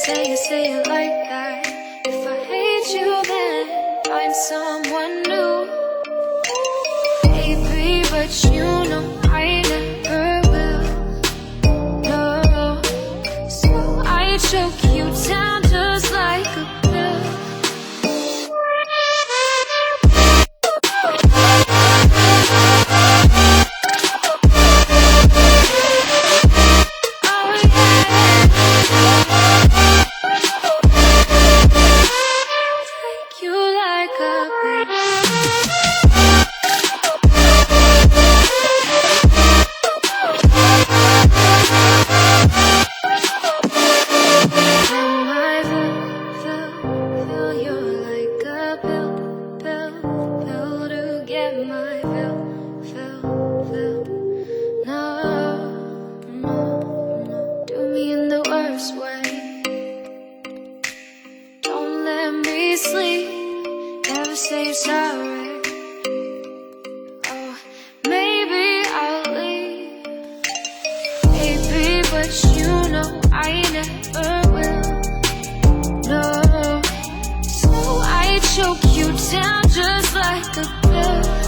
say it like that. If I hate you, then find someone new. Baby, but you know I never will. No, so I choke you down just like a pill. Sleep, never say sorry. Oh, maybe I'll leave, baby, but you know I never will. No, so I choke you down just like a pill.